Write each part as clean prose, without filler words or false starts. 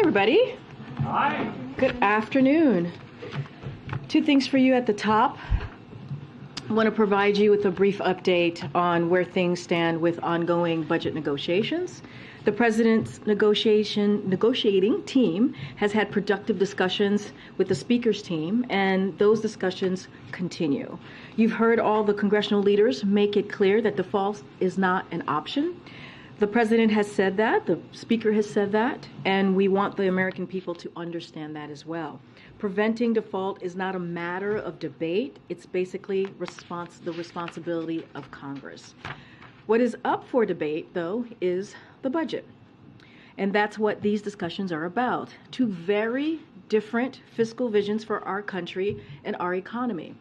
everybody. Hi. Good afternoon. Two things for you at the top. I want to provide you with a brief update on where things stand with ongoing budget negotiations. The President's negotiating team has had productive discussions with the Speaker's team, and those discussions continue. You've heard all the congressional leaders make it clear that default is not an option. The President has said that, the Speaker has said that, and we want the American people to understand that as well. Preventing default is not a matter of debate. It's basically the responsibility of Congress. What is up for debate, though, is the budget. And that's what these discussions are about. Two very different fiscal visions for our country and our economy.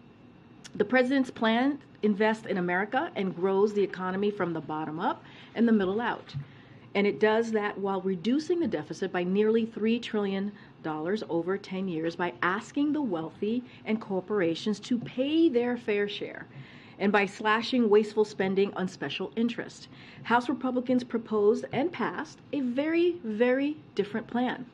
The President's plan invests in America and grows the economy from the bottom up and the middle out. And it does that while reducing the deficit by nearly $3 trillion over 10 years by asking the wealthy and corporations to pay their fair share, and by slashing wasteful spending on special interest. House Republicans proposed and passed a very, very different plan.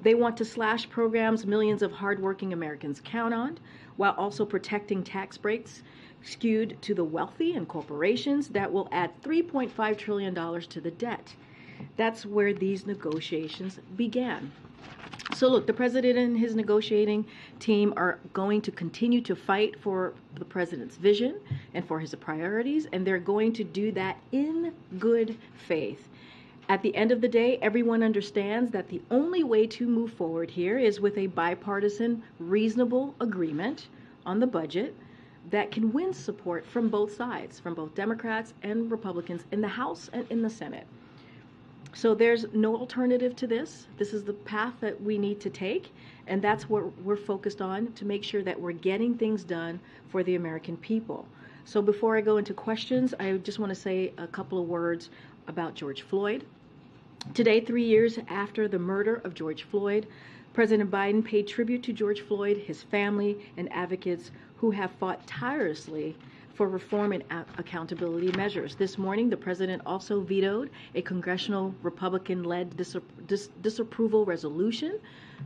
They want to slash programs millions of hardworking Americans count on, while also protecting tax breaks skewed to the wealthy and corporations that will add $3.5 trillion to the debt. That's where these negotiations began. So look, the President and his negotiating team are going to continue to fight for the President's vision and for his priorities, and they're going to do that in good faith. At the end of the day, everyone understands that the only way to move forward here is with a bipartisan, reasonable agreement on the budget that can win support from both sides, from both Democrats and Republicans in the House and in the Senate. So there's no alternative to this. This is the path that we need to take, and that's what we're focused on to make sure that we're getting things done for the American people. So before I go into questions, I just want to say a couple of words about George Floyd. Today, 3 years after the murder of George Floyd, President Biden paid tribute to George Floyd, his family, and advocates who have fought tirelessly for reform and accountability measures. This morning, the President also vetoed a congressional Republican-led disapproval resolution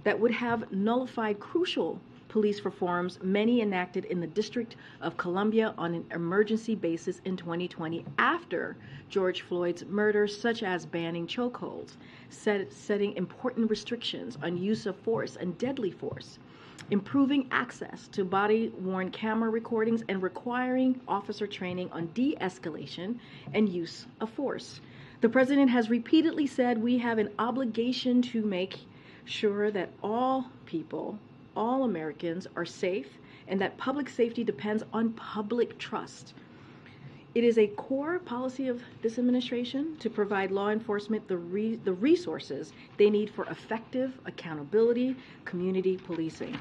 that would have nullified crucial police reforms, many enacted in the District of Columbia on an emergency basis in 2020 after George Floyd's murder, such as banning chokeholds, setting important restrictions on use of force and deadly force, improving access to body-worn camera recordings, and requiring officer training on de-escalation and use of force. The President has repeatedly said we have an obligation to make sure that all people, all Americans, are safe, and that public safety depends on public trust. It is a core policy of this administration to provide law enforcement the resources they need for effective accountability, community policing.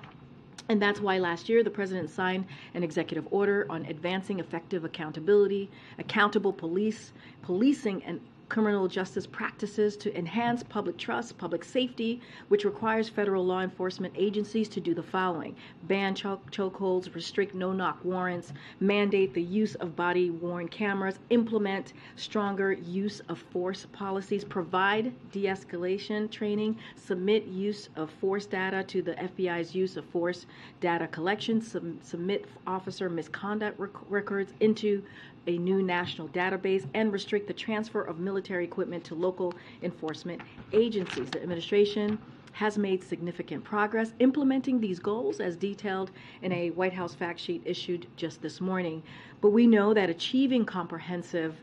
And that's why last year the President signed an executive order on advancing effective accountability, accountable policing, and criminal justice practices to enhance public trust, public safety, which requires federal law enforcement agencies to do the following: ban chokeholds, restrict no-knock warrants, mandate the use of body-worn cameras, implement stronger use of force policies, provide de-escalation training, submit use of force data to the FBI's use of force data collection, submit officer misconduct records into a new national database, and restrict the transfer of military equipment to local enforcement agencies. The administration has made significant progress implementing these goals as detailed in a White House fact sheet issued just this morning. But we know that achieving comprehensive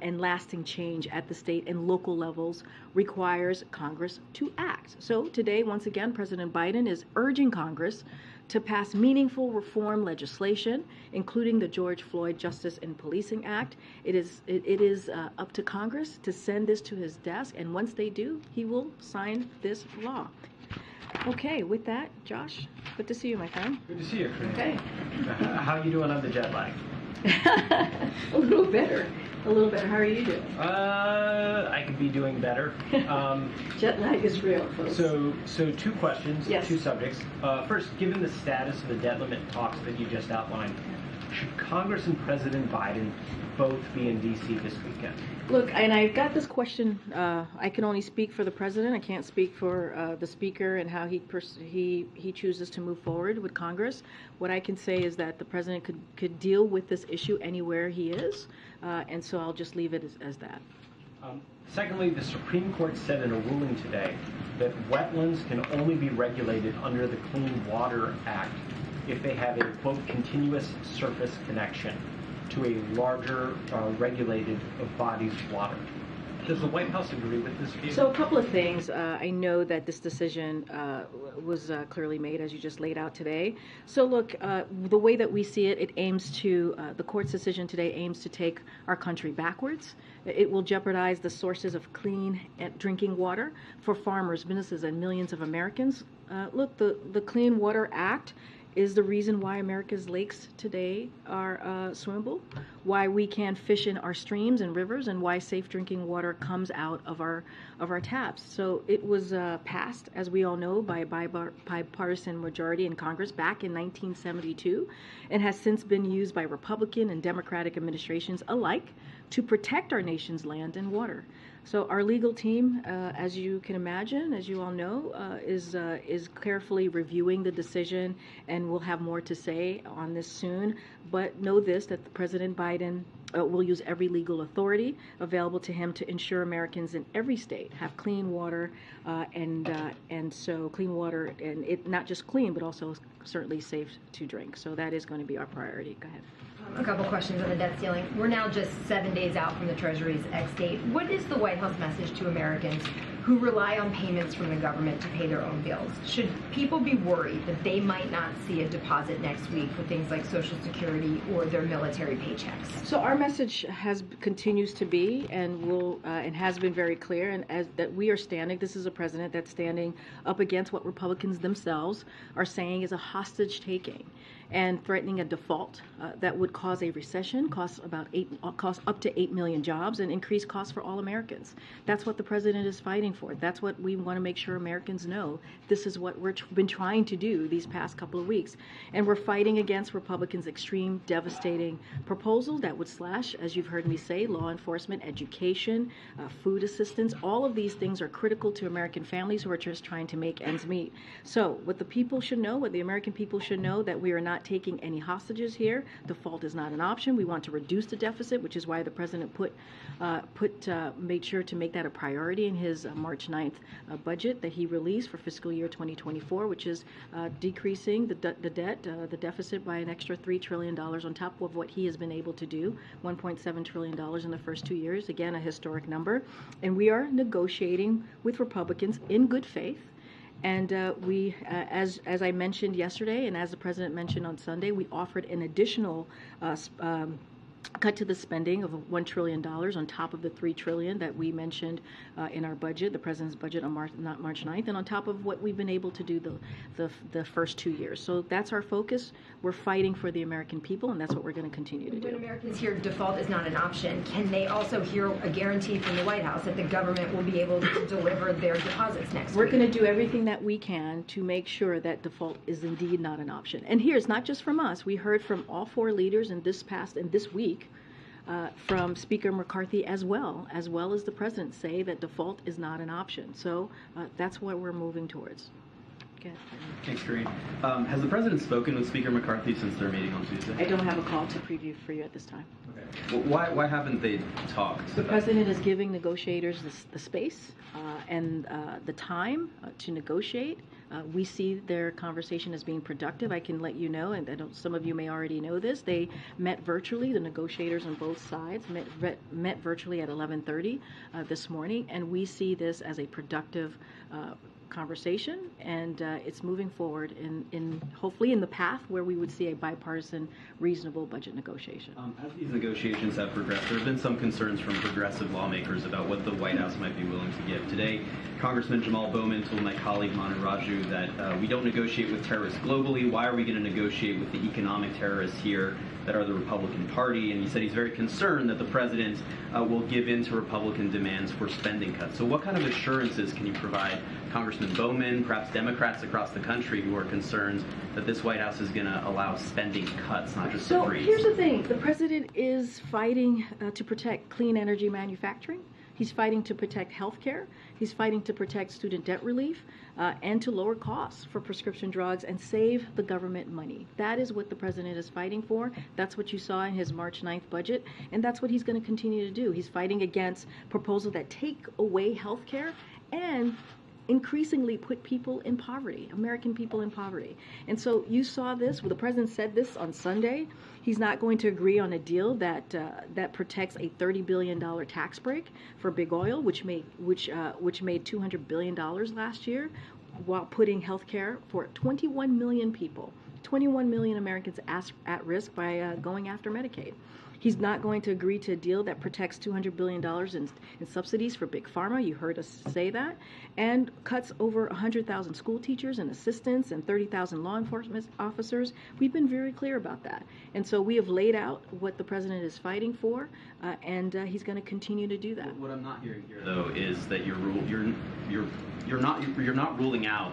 and lasting change at the state and local levels requires Congress to act. So today, once again, President Biden is urging Congress to pass meaningful reform legislation, including the George Floyd Justice and Policing Act. It is up to Congress to send this to his desk, and once they do, he will sign this law. Okay, with that, Josh, good to see you, my friend. Good to see you, Karine. Okay. How are you doing on the jet lag? A little better. A little better. How are you doing? I could be doing better. Jet lag is real, folks. So two questions, Yes. two subjects. First, given the status of the debt limit talks that you just outlined, should Congress and President Biden both be in D.C. this weekend? Look, and I got this question. I can only speak for the president. I can't speak for the speaker and how he chooses to move forward with Congress. What I can say is that the president could deal with this issue anywhere he is, and so I'll just leave it as that. Secondly, the Supreme Court said in a ruling today that wetlands can only be regulated under the Clean Water Act if they have a, quote, continuous surface connection to a larger regulated body's water. Does the White House agree with this view? So a couple of things. I know that this decision was clearly made, as you just laid out today. So look, the way that we see it, it aims to, the court's decision today aims to take our country backwards. It will jeopardize the sources of clean drinking water for farmers, businesses, and millions of Americans. Look, the Clean Water Act is the reason why America's lakes today are swimmable, why we can fish in our streams and rivers, and why safe drinking water comes out of our taps. So it was passed, as we all know, by a bipartisan majority in Congress back in 1972, and has since been used by Republican and Democratic administrations alike to protect our nation's land and water. So our legal team, as you can imagine, as you all know, is carefully reviewing the decision, and we'll have more to say on this soon. But know this, that President Biden will use every legal authority available to him to ensure Americans in every state have clean water, and so clean water, and it not just clean, but also certainly safe to drink. So that is going to be our priority. Go ahead. A couple questions on the debt ceiling. We're now just 7 days out from the Treasury's ex-date. What is the White House message to Americans who rely on payments from the government to pay their own bills? Should people be worried that they might not see a deposit next week for things like Social Security or their military paychecks? So our message continues to be and has been very clear, and as that we are standing. This is a president that's standing up against what Republicans themselves are saying is a hostage taking and threatening a default that would cause a recession, cost up to 8 million jobs, and increase costs for all Americans. That's what the president is fighting for. That's what we want to make sure Americans know. This is what we've been trying to do these past couple of weeks. And we're fighting against Republicans' extreme, devastating proposals that would slash, as you've heard me say, law enforcement, education, food assistance. All of these things are critical to American families who are just trying to make ends meet. So what the people should know, what the American people should know, that we are not taking any hostages here. Default is not an option. We want to reduce the deficit, which is why the president made sure to make that a priority in his March 9th budget that he released for fiscal year 2024, which is decreasing the deficit by an extra $3 trillion on top of what he has been able to do, $1.7 trillion in the first 2 years, again, a historic number. And we are negotiating with Republicans in good faith. And we, as I mentioned yesterday, and as the president mentioned on Sunday, we offered an additional cut to the spending of $1 trillion on top of the $3 trillion that we mentioned in our budget, the president's budget on March 9th, and on top of what we've been able to do the first 2 years. So that's our focus. We're fighting for the American people, and that's what we're going to continue to do. When Americans hear default is not an option, can they also hear a guarantee from the White House that the government will be able to deliver their deposits next week? We're going to do everything that we can to make sure that default is indeed not an option. And here's not just from us. We heard from all four leaders in this week, from Speaker McCarthy as well as the president, say that default is not an option. So that's what we're moving towards. Thanks, Karine. Has the president spoken with Speaker McCarthy since their meeting on Tuesday? I don't have a call to preview for you at this time. Okay. Well, why haven't they talked? The president is giving negotiators the space and the time to negotiate. We see their conversation as being productive. I can let you know, and some of you may already know this, they met virtually. The negotiators on both sides met virtually at 11:30 this morning, and we see this as a productive conversation, and it's moving forward in hopefully in the path where we would see a bipartisan, reasonable budget negotiation. As these negotiations have progressed, there have been some concerns from progressive lawmakers about what the White House might be willing to give. Today, Congressman Jamal Bowman told my colleague Manu Raju that we don't negotiate with terrorists globally. Why are we going to negotiate with the economic terrorists here that are the Republican Party? And he said he's very concerned that the president will give in to Republican demands for spending cuts. So what kind of assurances can you provide Congressman Bowman, perhaps Democrats across the country who are concerned that this White House is going to allow spending cuts, not just So a freeze. here's the thing. The president is fighting to protect clean energy manufacturing. He's fighting to protect health care. He's fighting to protect student debt relief and to lower costs for prescription drugs and save the government money. That is what the president is fighting for. That's what you saw in his March 9th budget, and that's what he's going to continue to do. He's fighting against proposals that take away health care and increasingly put people in poverty, American people in poverty. And so you saw this, the president said this on Sunday. He's not going to agree on a deal that protects a $30 billion tax break for big oil, which made $200 billion last year, while putting health care for 21 million people, 21 million Americans at risk by going after Medicaid. He's not going to agree to a deal that protects $200 billion in subsidies for big pharma. You heard us say that. And cuts over 100,000 school teachers and assistants and 30,000 law enforcement officers. We've been very clear about that. And so we have laid out what the president is fighting for, and he's going to continue to do that. What I'm not hearing here, though, is that you're not ruling out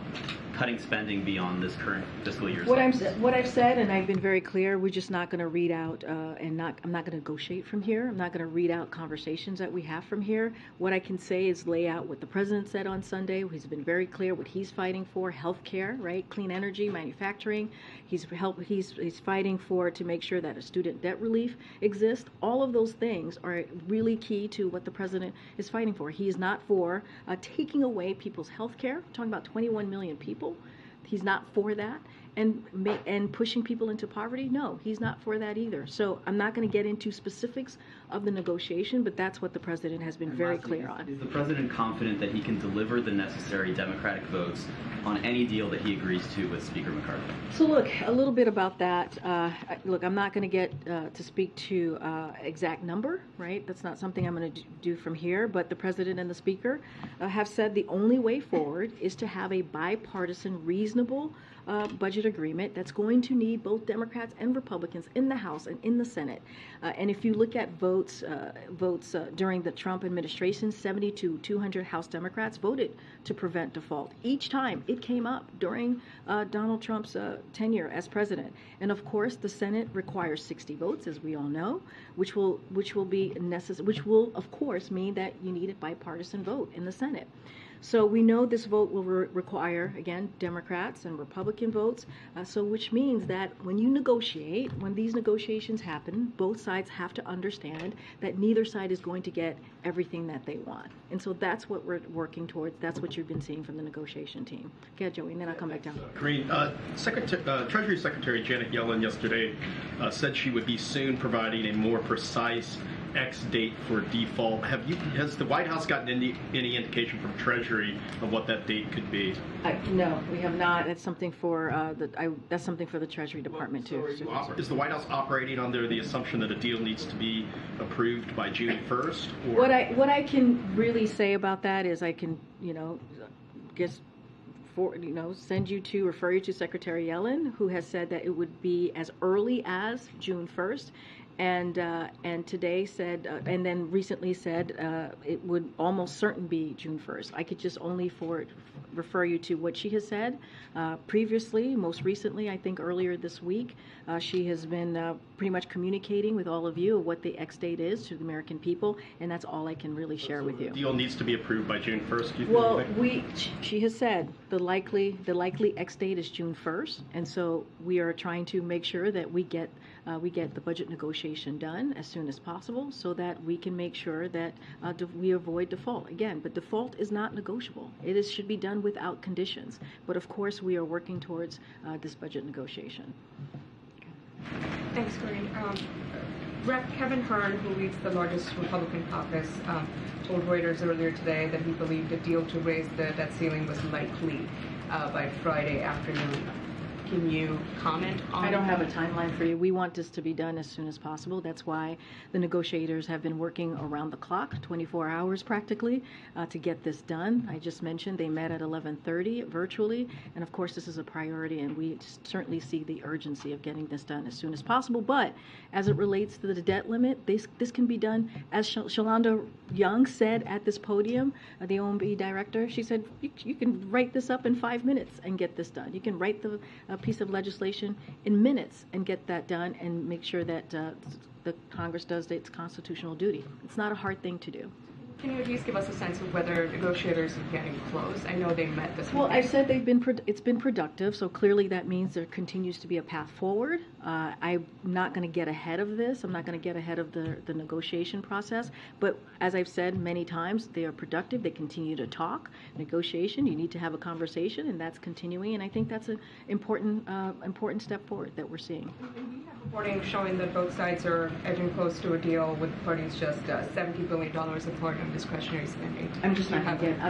cutting spending beyond this current fiscal year. What I've said, and I've been very clear, we're just not going to read out, I'm not going to negotiate from here. I'm not going to read out conversations that we have from here. What I can say is lay out what the president said on Sunday. He's been very clear what he's fighting for: health care, right, clean energy, manufacturing. He's fighting for to make sure that a student debt relief exists. All of those things are really key to what the president is fighting for. He is not for taking away people's health care. We're talking about 21 million people. He's not for that. And pushing people into poverty? No, he's not for that either. So I'm not going to get into specifics of the negotiation, but that's what the president has been very clear on. Is the president confident that he can deliver the necessary Democratic votes on any deal that he agrees to with Speaker McCarthy? So look, a little bit about that. Look, I'm not going to get to speak to exact number, right? That's not something I'm going to do from here, but the president and the speaker have said the only way forward is to have a bipartisan, reasonable budget agreement that's going to need both Democrats and Republicans in the House and in the Senate. And if you look at votes during the Trump administration, 70 to 200 House Democrats voted to prevent default. Each time it came up during Donald Trump's tenure as president. And of course, the Senate requires 60 votes, as we all know, which will be necessary, which will of course mean that you need a bipartisan vote in the Senate. So we know this vote will require, again, Democrats and Republican votes, which means that when you negotiate, when these negotiations happen, both sides have to understand that neither side is going to get everything that they want. And so that's what we're working towards. That's what you've been seeing from the negotiation team. Okay, Joey, and then I'll come back down. Karine, Treasury Secretary Janet Yellen yesterday said she would be soon providing a more precise X date for default. Has the White House gotten any indication from Treasury of what that date could be? No, we have not. That's something for that's something for the Treasury Department too. Is the White House operating under the assumption that a deal needs to be approved by June 1st? Or? What I can really say about that is I can refer you to Secretary Yellen, who has said that it would be as early as June 1st. And today said, and then recently said, it would almost certain be June 1st. I could just only refer you to what she has said previously. Most recently, I think earlier this week, she has been pretty much communicating with all of you of what the X date is to the American people, and that's all I can really share with you. The deal needs to be approved by June 1st. Do you well, think? She has said the likely X date is June 1st, and so we are trying to make sure that we get the budget negotiation done as soon as possible so that we can make sure that we avoid default. Again, but default is not negotiable. It should be done without conditions. But of course, we are working towards this budget negotiation. Okay. Thanks, Karine. Rep. Kevin Hern, who leads the largest Republican caucus, told Reuters earlier today that he believed a deal to raise the debt ceiling was likely by Friday afternoon. Can you comment on? I don't have a timeline for you. We want this to be done as soon as possible. That's why the negotiators have been working around the clock, 24 hours practically, to get this done. I just mentioned they met at 11:30 virtually, and of course this is a priority, and we certainly see the urgency of getting this done as soon as possible. But as it relates to the debt limit, this can be done, as Shalonda Young said at this podium, the OMB director. She said you can write this up in 5 minutes and get this done. You can write the piece of legislation in minutes and get that done and make sure that the Congress does its constitutional duty. It's not a hard thing to do. Can you at least give us a sense of whether negotiators are getting close? I know they met this Well, morning. I said it's been productive, so clearly that means there continues to be a path forward. I'm not going to get ahead of this. I'm not going to get ahead of the negotiation process. But as I've said many times, they are productive. They continue to talk. Negotiation, you need to have a conversation, and that's continuing. And I think that's an important step forward that we're seeing. We have reporting showing that both sides are edging close to a deal, with parties just $70 billion in Florida discretionary spending. I'm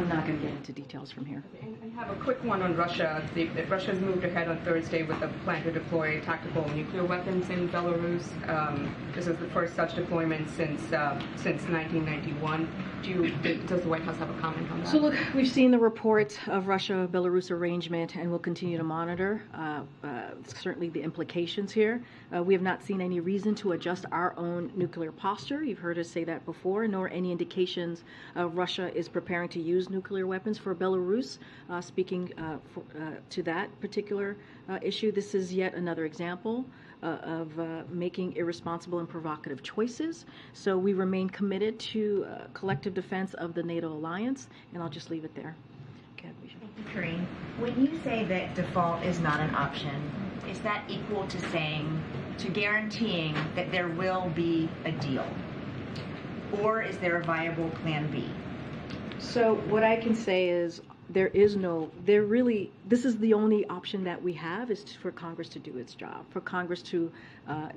not going to get into details from here. And I have a quick one on Russia. Russia's moved ahead on Thursday with a plan to deploy tactical nuclear weapons in Belarus. This is the first such deployment since 1991. Does the White House have a comment on that? So look, we've seen the report of Russia-Belarus arrangement, and we'll continue to monitor certainly the implications here. We have not seen any reason to adjust our own nuclear posture. You've heard us say that before, nor any indications Russia is preparing to use nuclear weapons for Belarus. Speaking to that particular issue, this is yet another example of making irresponsible and provocative choices. So we remain committed to collective defense of the NATO alliance, and I'll just leave it there. Thank you, Karine. When you say that default is not an option, is that equal to guaranteeing that there will be a deal? Or is there a viable plan B? So what I can say is this is the only option that we have, is for Congress to do its job, for Congress to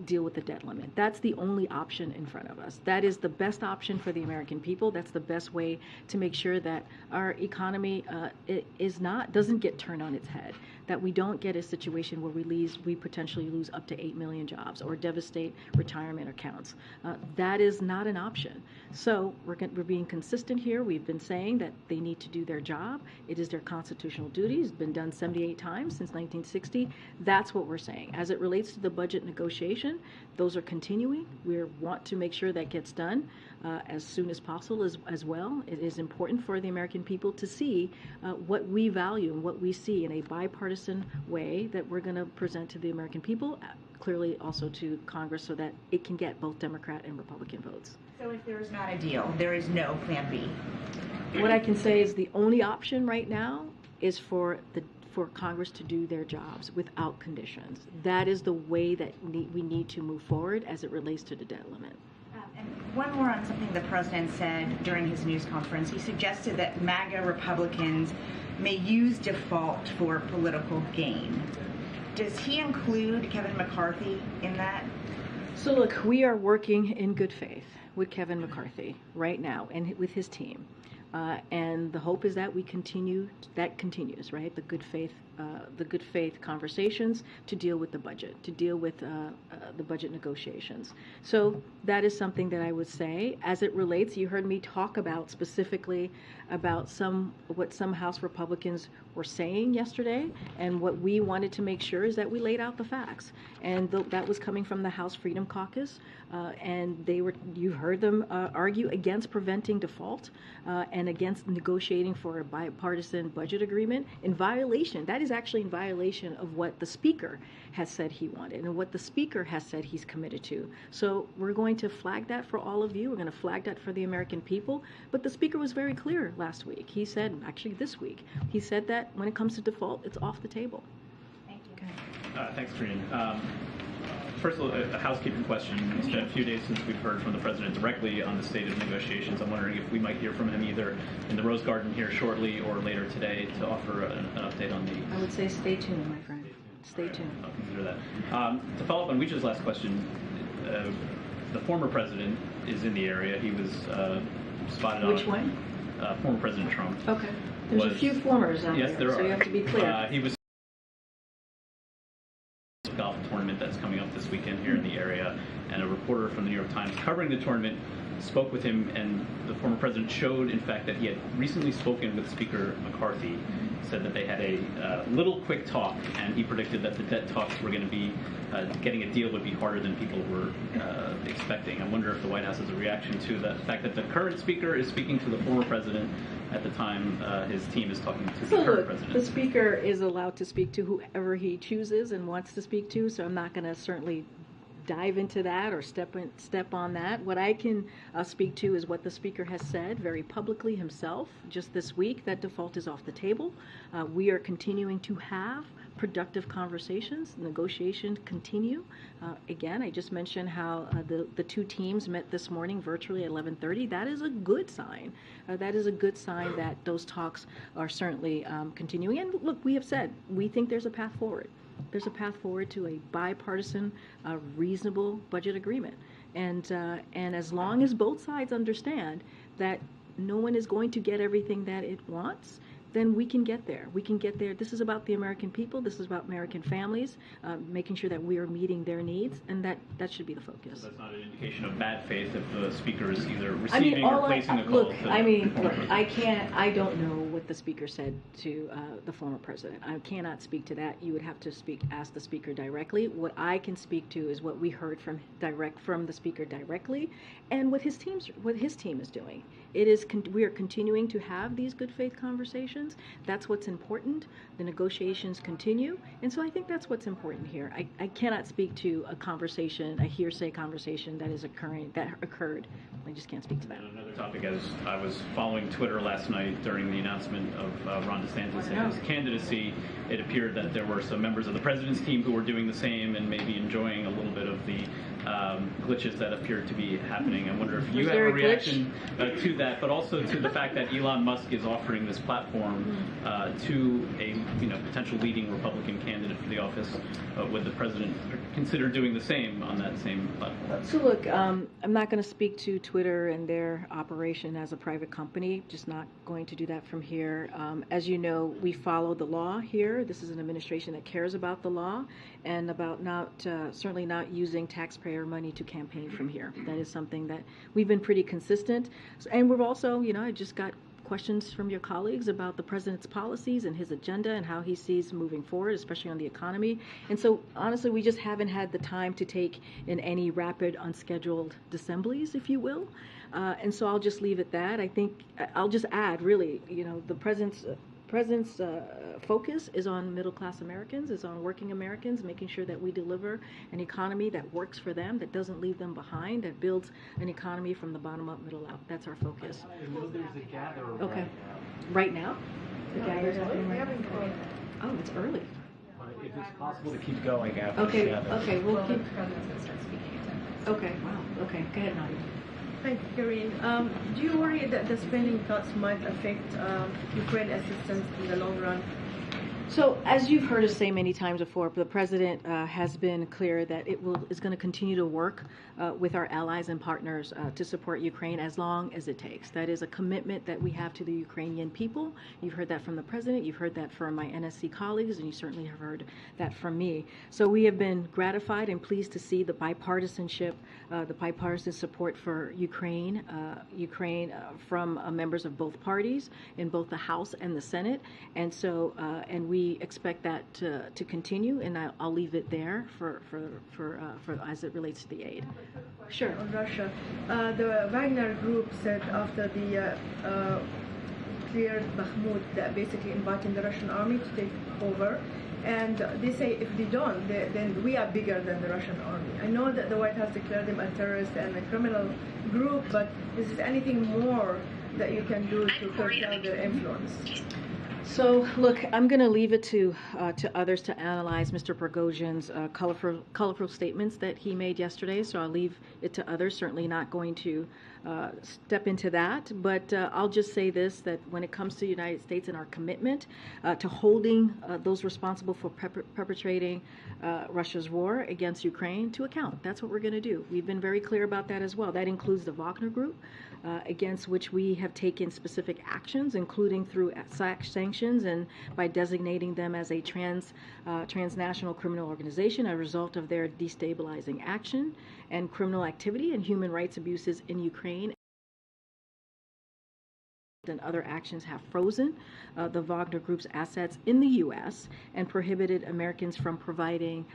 deal with the debt limit. That's the only option in front of us. That is the best option for the American people. That's the best way to make sure that our economy doesn't get turned on its head, that we don't get a situation where we potentially lose up to 8 million jobs or devastate retirement accounts. That is not an option. So we're being consistent here. We've been saying that they need to do their job. It is their constitutional duty. It's been done 78 times since 1960. That's what we're saying. As it relates to the budget negotiation, those are continuing. We want to make sure that gets done as soon as possible as well. It is important for the American people to see what we value and what we see in a bipartisan way that we're going to present to the American people, clearly also to Congress, so that it can get both Democrat and Republican votes. So if there is not a deal, there is no plan B? What I can say is the only option right now is for Congress to do their jobs without conditions. That is the way that we need to move forward as it relates to the debt limit. And one more on something the president said during his news conference. He suggested that MAGA Republicans may use default for political gain. Does he include Kevin McCarthy in that? So look, we are working in good faith with Kevin McCarthy right now and with his team. And the hope is that continues, right? The good faith conversations to deal with the budget, to deal with the budget negotiations. So that is something that I would say as it relates. You heard me talk about specifically about what some House Republicans were saying yesterday, and what we wanted to make sure is that we laid out the facts. And that was coming from the House Freedom Caucus, and you heard them argue against preventing default and against negotiating for a bipartisan budget agreement that is actually in violation of what the Speaker has said he wanted and what the Speaker has said he's committed to. So we're going to flag that for all of you. We're going to flag that for the American people. But the Speaker was very clear last week. He said, actually this week, he said that when it comes to default, it's off the table. Thank you. Thanks, Karine. First of all, a housekeeping question. It's been a few days since we've heard from the president directly on the state of negotiations. I'm wondering if we might hear from him either in the Rose Garden here shortly or later today to offer an update on the... I would say stay tuned, my friend. Stay tuned. I'll consider that. To follow up on Weech's last question, the former president is in the area. He was spotted on... Which one? Former President Trump. Okay. There's a few formers out yes, there, there so are. you have to be clear. He was weekend here in the area, and a reporter from the New York Times covering the tournament spoke with him, and the former president showed, in fact, that he had recently spoken with Speaker McCarthy, said that they had a little quick talk, and he predicted that the debt talks were going to be, getting a deal would be harder than people were expecting. I wonder if the White House has a reaction to the fact that the current speaker is speaking to the former president at the time his team is talking to the current president. The speaker is allowed to speak to whoever he chooses and wants to speak to, so I'm not going to certainly dive into that or step on that. What I can speak to is what the speaker has said very publicly himself just this week, that default is off the table. We are continuing to have productive conversations. Negotiations continue. Again, I just mentioned how the two teams met this morning virtually at 11:30. That is a good sign. That is a good sign that those talks are certainly continuing. And look, we have said we think there's a path forward. There's a path forward to a bipartisan, reasonable budget agreement. And as long as both sides understand that no one is going to get everything that it wants, then we can get there. We can get there. This is about the American people. This is about American families, making sure that we are meeting their needs, and that should be the focus. So that's not an indication of bad faith if the speaker is either receiving or placing a call. Look, I don't know what the speaker said to the former president. I cannot speak to that. You would have to ask the speaker directly. What I can speak to is what we heard from the speaker directly, and what his team is doing. We are continuing to have these good faith conversations. That's what's important. The negotiations continue, and so I think that's what's important here. I cannot speak to a hearsay conversation that occurred. I just can't speak to that. And another topic, as I was following Twitter last night during the announcement of Ron DeSantis and his candidacy, it appeared that there were some members of the president's team who were doing the same and maybe enjoying a little bit of the glitches that appeared to be happening. I wonder if you have a reaction to that, but also to the fact that Elon Musk is offering this platform to a potential leading Republican candidate for the office. Would the president consider doing the same on that same platform? So look, I'm not going to speak to Twitter and their operation as a private company. Just not going to do that from here. As you know, we follow the law here. This is an administration that cares about the law and about certainly not using taxpayer money to campaign from here. That is something that we've been pretty consistent. And we've also, I just got questions from your colleagues about the president's policies and his agenda and how he sees moving forward, especially on the economy. And so, honestly, we just haven't had the time to take in any rapid, unscheduled assemblies, if you will. And so I'll just leave it at that. I think I'll just add, really, the president's focus is on middle-class Americans, is on working Americans, making sure that we deliver an economy that works for them, that doesn't leave them behind, that builds an economy from the bottom up, middle out. That's our focus. I know there's a gather Okay. Right now? The gather's happening right now? Oh, it's early. If it's possible to keep going after Okay, the gather. okay, we'll keep. The president's going to start speaking at 10. Okay, wow. Okay, go ahead, Nadia. Thank you, Karine. Do you worry that the spending cuts might affect Ukraine assistance in the long run? So, as you've heard us say many times before, the president has been clear that is going to continue to work with our allies and partners to support Ukraine as long as it takes. That is a commitment that we have to the Ukrainian people. You've heard that from the president, you've heard that from my NSC colleagues, and you certainly have heard that from me. So we have been gratified and pleased to see the bipartisanship, the bipartisan support for Ukraine from members of both parties in both the House and the Senate. And so, and we expect that to continue, and I'll leave it there for as it relates to the aid. Sure. On Russia, the Wagner group said after the cleared Bakhmut that basically inviting the Russian army to take over, and they say if they don't, then we are bigger than the Russian army. I know that the White House declared them a terrorist and a criminal group, but is there anything more that you can do to curtail their influence? So, look, I'm going to leave it to others to analyze Mr. Prigozhin's colorful statements that he made yesterday. So I'll leave it to others. Certainly not going to step into that. But I'll just say this, that when it comes to the United States and our commitment to holding those responsible for perpetrating Russia's war against Ukraine to account, that's what we're going to do. We've been very clear about that as well. That includes the Wagner Group. against which we have taken specific actions, including through sanctions and by designating them as a transnational criminal organization as a result of their destabilizing action and criminal activity and human rights abuses in Ukraine. And other actions have frozen the Wagner Group's assets in the U.S. and prohibited Americans from providing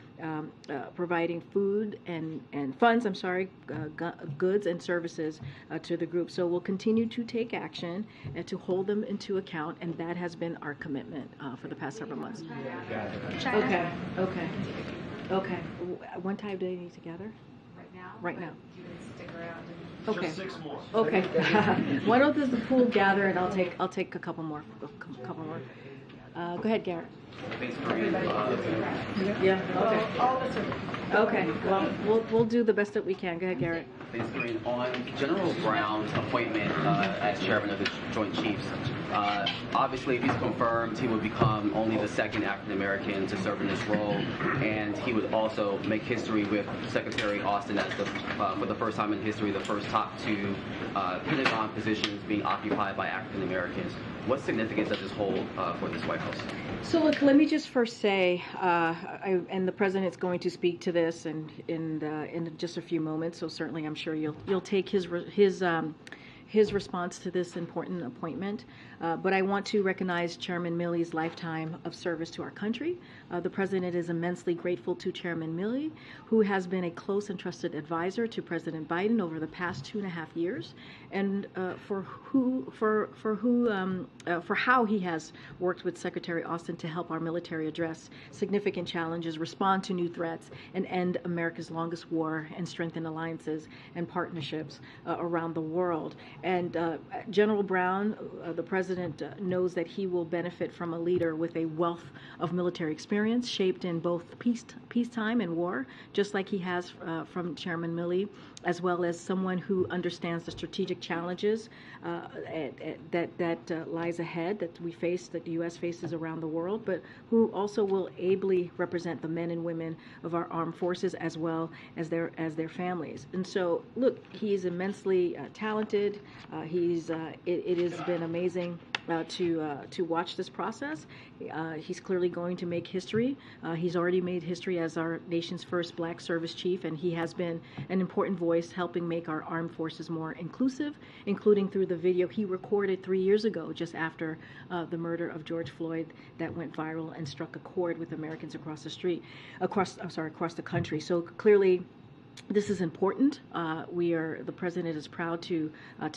food and funds, goods and services to the group. So we'll continue to take action and to hold them into account, and that has been our commitment for the past several months. Okay. One time do they need to gather? Right now. You can stick around. Okay. Just 6 more. Okay. Why don't does the pool gather, and I'll take a couple more. Go ahead, Garrett. Thanks, Karine. Yeah. Okay. All of us are. Okay. Well, we'll do the best that we can. Go ahead, Garrett. Thanks, Karine. On General Brown's appointment as chairman of the Joint Chiefs, obviously, if he's confirmed, he would become only the second African American to serve in this role, and he would also make history with Secretary Austin as for the first time in history, the first top 2 Pentagon positions being occupied by African Americans. What significance does this hold for this White House? So look, let me just first say, and the president's going to speak to this in just a few moments. So certainly, I'm sure you'll take his response to this important appointment. But I want to recognize Chairman Milley's lifetime of service to our country. The President is immensely grateful to Chairman Milley, who has been a close and trusted advisor to President Biden over the past 2.5 years, and for how he has worked with Secretary Austin to help our military address significant challenges, respond to new threats, and end America's longest war, and strengthen alliances and partnerships around the world. And General Brown, the President, knows that he will benefit from a leader with a wealth of military experience shaped in both peacetime and war, just like he has from Chairman Milley, as well as someone who understands the strategic challenges that lies ahead, that the U.S. faces around the world, but who also will ably represent the men and women of our armed forces as well as their families. And so, look, he is immensely talented. It has been amazing to watch this process. He's clearly going to make history. He's already made history as our nation's first black service chief, and he has been an important voice helping make our armed forces more inclusive, including through the video he recorded 3 years ago, just after the murder of George Floyd, that went viral and struck a chord with Americans across the country. So clearly, this is important. The president is proud to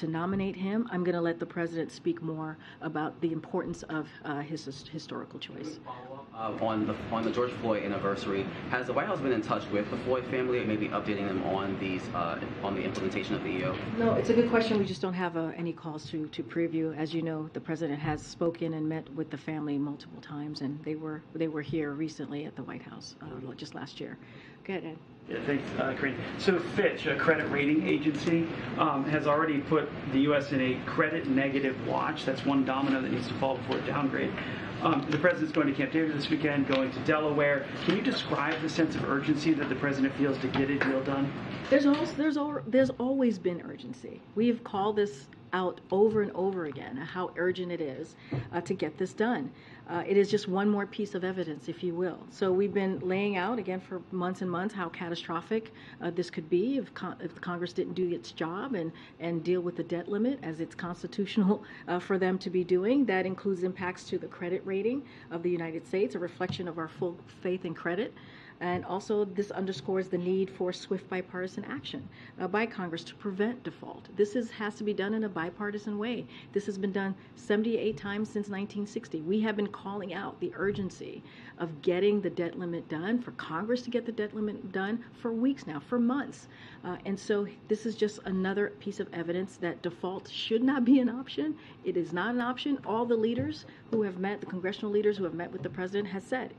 nominate him. I'm going to let the president speak more about the importance of his historical choice. On the George Floyd anniversary, has the White House been in touch with the Floyd family, or maybe updating them on the implementation of the EO? No, it's a good question. We just don't have any calls to preview. As you know, the president has spoken and met with the family multiple times, and they were here recently at the White House just last year. Go ahead, Ed. Yeah, thanks, Karine. So Fitch, a credit rating agency, has already put the U.S. in a credit negative watch. That's one domino that needs to fall before a downgrade. The president's going to Camp David this weekend, going to Delaware. Can you describe the sense of urgency that the president feels to get a deal done? There's always been urgency. We have called this out over and over again, how urgent it is to get this done. It is just one more piece of evidence, if you will. So we've been laying out, again, for months and months, how catastrophic this could be if Congress didn't do its job and deal with the debt limit, as it's constitutional for them to be doing. That includes impacts to the credit rating of the United States, a reflection of our full faith in credit. And also, this underscores the need for swift bipartisan action by Congress to prevent default. This has to be done in a bipartisan way. This has been done 78 times since 1960. We have been calling out the urgency of getting the debt limit done, for Congress to get the debt limit done for weeks now, for months. And so this is just another piece of evidence that default should not be an option. It is not an option. All the leaders who have met, the congressional leaders who have met with the president, has said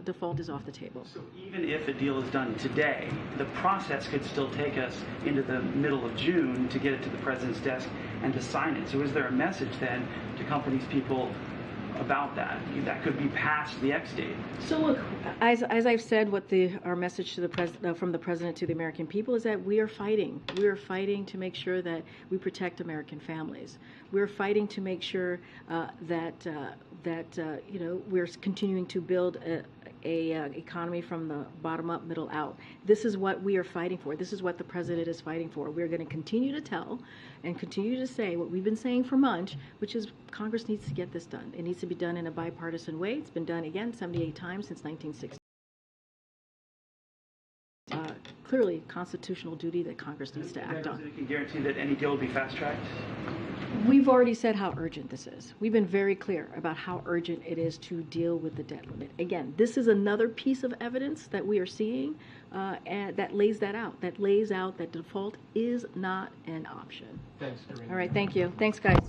default is off the table. So even if a deal is done today, the process could still take us into the middle of June to get it to the president's desk and to sign it. So is there a message then to companies, people about that. That could be past the X date. So look, as I've said, what our message to from the president to the American people is that we are fighting. We are fighting to make sure that we protect American families. We're fighting to make sure that we're continuing to build a economy from the bottom up, middle out. This is what we are fighting for. This is what the president is fighting for. We're going to continue to tell and continue to say what we've been saying for months, which is Congress needs to get this done. It needs to be done in a bipartisan way. It's been done again 78 times since 1960. Clearly, constitutional duty that Congress needs to act on. Can guarantee that any deal will be fast-tracked? We've already said how urgent this is. We've been very clear about how urgent it is to deal with the debt limit. Again, this is another piece of evidence that we are seeing and that lays that out. That lays out that default is not an option. Thanks, Karine. All right, thank you. Thanks, guys.